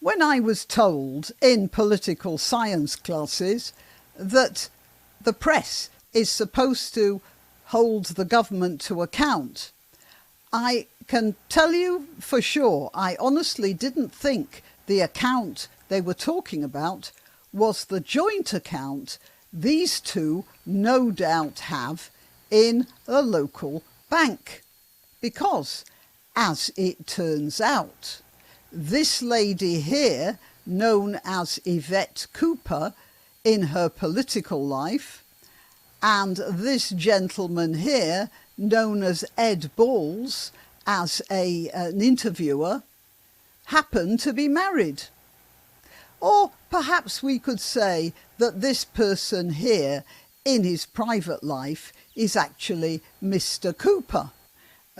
When I was told in political science classes that the press is supposed to hold the government to account, I can tell you for sure, I honestly didn't think the account they were talking about was the joint account these two no doubt have in a local bank. Because, as it turns out, this lady here, known as Yvette Cooper in her political life, and this gentleman here, known as Ed Balls, as an interviewer, happen to be married. Or perhaps we could say that this person here, in his private life, is actually Mr. Cooper,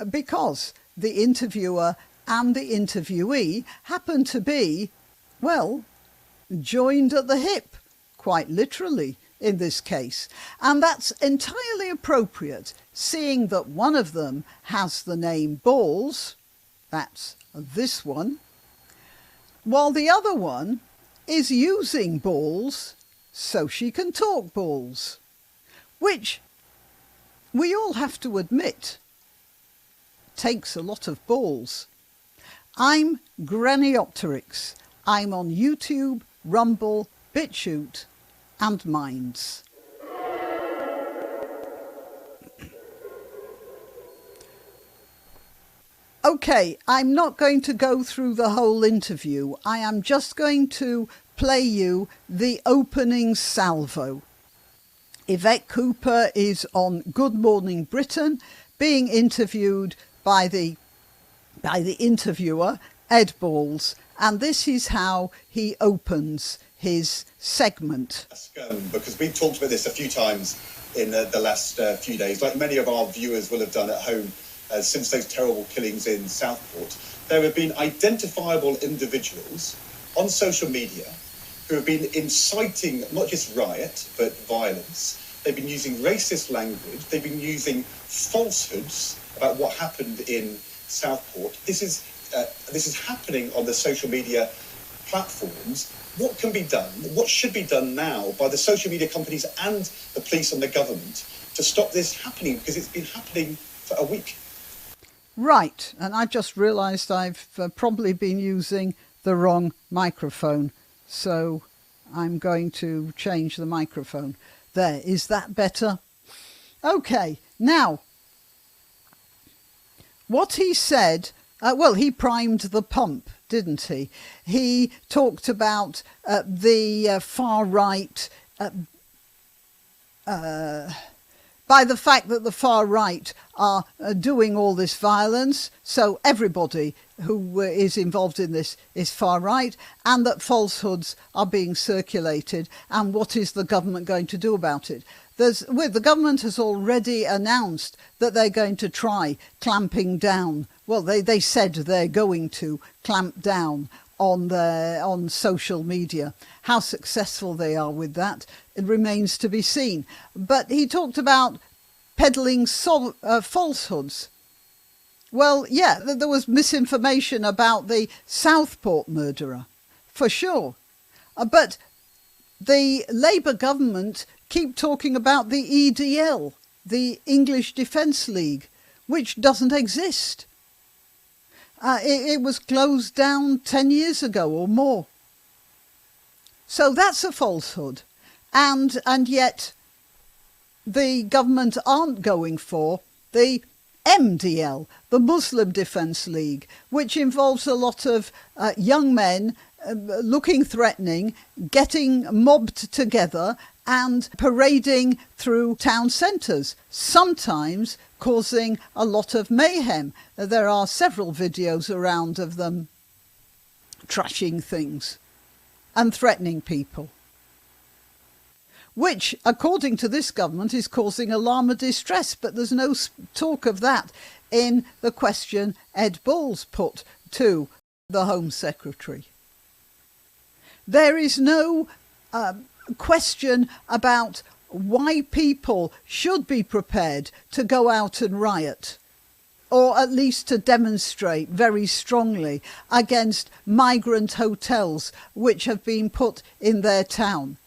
because the interviewer and the interviewee happen to be, well, joined at the hip, quite literally in this case. And that's entirely appropriate, seeing that one of them has the name Balls, that's this one, while the other one is using balls so she can talk balls, which we all have to admit takes a lot of balls. I'm Granniopteryx. I'm on YouTube, Rumble, BitChute and Minds. Okay, I'm not going to go through the whole interview. I am just going to play you the opening salvo. Yvette Cooper is on Good Morning Britain, being interviewed by the interviewer, Ed Balls, and this is how he opens his segment. Because we've talked about this a few times in the last few days, like many of our viewers will have done at home since those terrible killings in Southport. There have been identifiable individuals on social media who have been inciting not just riot, but violence. They've been using racist language. They've been using falsehoods about what happened in Southport. This is happening on the social media platforms. What can be done? What should be done now by the social media companies and the police and the government to stop this happening? Because it's been happening for a week. Right, and I just realised I've probably been using the wrong microphone, so I'm going to change the microphone. There, is that better? Okay, now, what he said, well, he primed the pump, didn't he? He talked about the far right, by the fact that the far right are doing all this violence, so everybody who is involved in this is far right, and that falsehoods are being circulated, and what is the government going to do about it? The government has already announced that they're going to try clamping down. Well, they said they're going to clamp down on social media. How successful they are with that, it remains to be seen. But he talked about peddling falsehoods. Well, yeah, there was misinformation about the Southport murderer, for sure. But the Labour government keep talking about the EDL, the English Defence League, which doesn't exist. It was closed down 10 years ago or more. So that's a falsehood. And yet the government aren't going for the MDL, the Muslim Defence League, which involves a lot of young men looking threatening, getting mobbed together and parading through town centres, sometimes causing a lot of mayhem. There are several videos around of them trashing things and threatening people, which, according to this government, is causing alarm and distress. But there's no talk of that in the question Ed Balls put to the Home Secretary. There is no question about why people should be prepared to go out and riot. or at least to demonstrate very strongly against migrant hotels which have been put in their town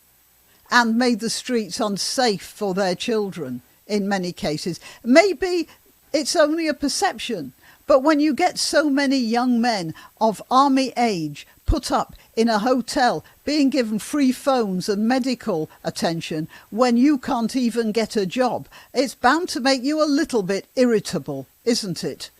and made the streets unsafe for their children in many cases. Maybe it's only a perception, but when you get so many young men of army age put up in a hotel, being given free phones and medical attention when you can't even get a job, it's bound to make you a little bit irritable, isn't it?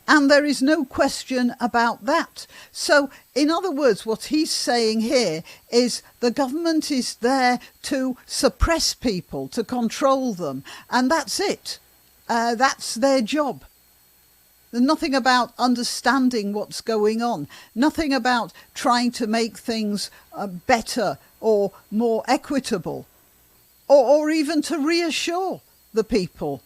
And there is no question about that. So, in other words, what he's saying here is the government is there to suppress people, to control them, and that's it. That's their job. There's nothing about understanding what's going on, nothing about trying to make things better or more equitable, or even to reassure the people.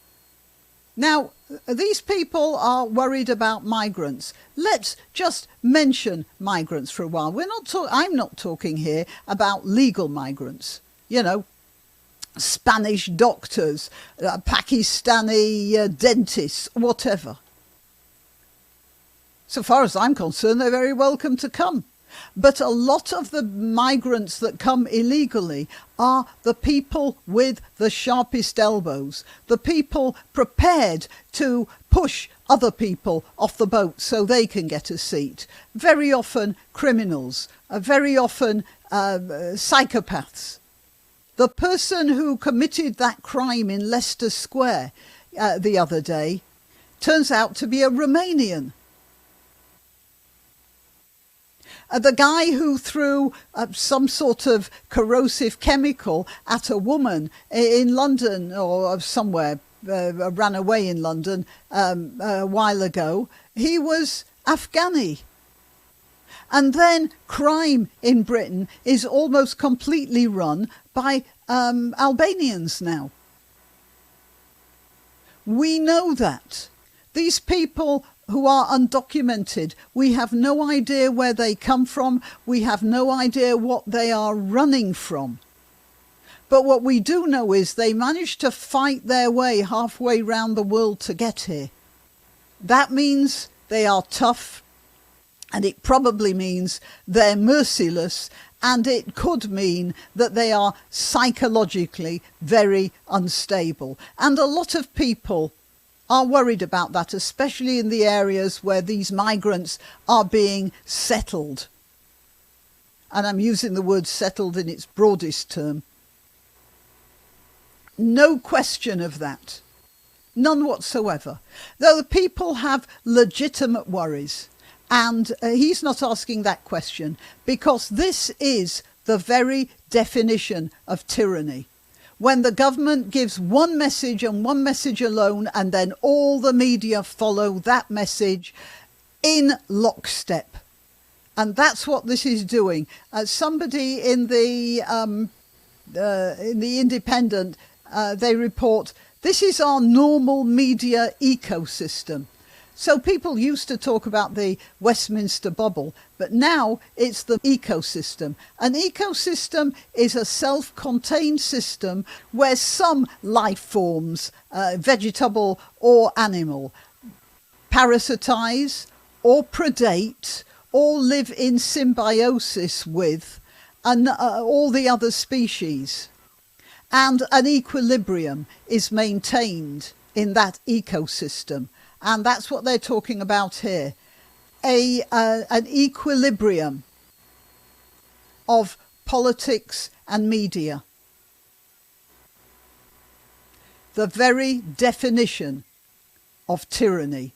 Now, these people are worried about migrants. Let's just mention migrants for a while. I'm not talking here about legal migrants, you know, Spanish doctors, Pakistani dentists, whatever. So far as I'm concerned, they're very welcome to come. But a lot of the migrants that come illegally are the people with the sharpest elbows, the people prepared to push other people off the boat so they can get a seat. Very often criminals, very often psychopaths. The person who committed that crime in Leicester Square the other day turns out to be a Romanian. The guy who threw some sort of corrosive chemical at a woman in London or somewhere, ran away in London a while ago, he was Afghani. And then crime in Britain is almost completely run by Albanians now. We know that. These people who are undocumented, we have no idea where they come from. We have no idea what they are running from. But what we do know is they managed to fight their way halfway round the world to get here. That means they are tough, and it probably means they're merciless, and it could mean that they are psychologically very unstable. And a lot of people are worried about that, especially in the areas where these migrants are being settled. And I'm using the word settled in its broadest term. No question of that. None whatsoever. Though the people have legitimate worries. And he's not asking that question, because this is the very definition of tyranny. When the government gives one message and one message alone, and then all the media follow that message in lockstep. And that's what this is doing. Somebody in the Independent, they report, this is our normal media ecosystem. So people used to talk about the Westminster bubble, but now it's the ecosystem. An ecosystem is a self-contained system where some life forms, vegetable or animal, parasitize or predate or live in symbiosis with all the other species. And an equilibrium is maintained in that ecosystem. And that's what they're talking about here. An equilibrium of politics and media. The very definition of tyranny.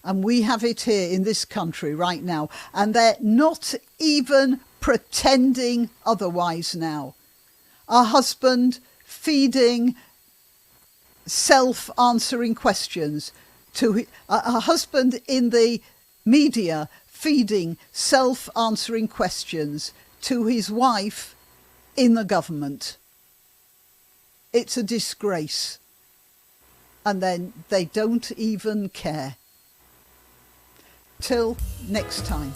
And we have it here in this country right now. And they're not even pretending otherwise now. A husband feeding self-answering questions to a husband in the media feeding self-answering questions to his wife in the government. It's a disgrace. And then they don't even care. Till next time.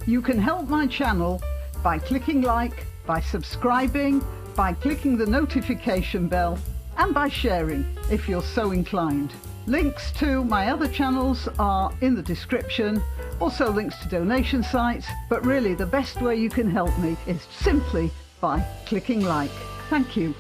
You can help my channel by clicking like, by subscribing, by clicking the notification bell, and by sharing if you're so inclined. Links to my other channels are in the description, also links to donation sites, but really the best way you can help me is simply by clicking like. Thank you.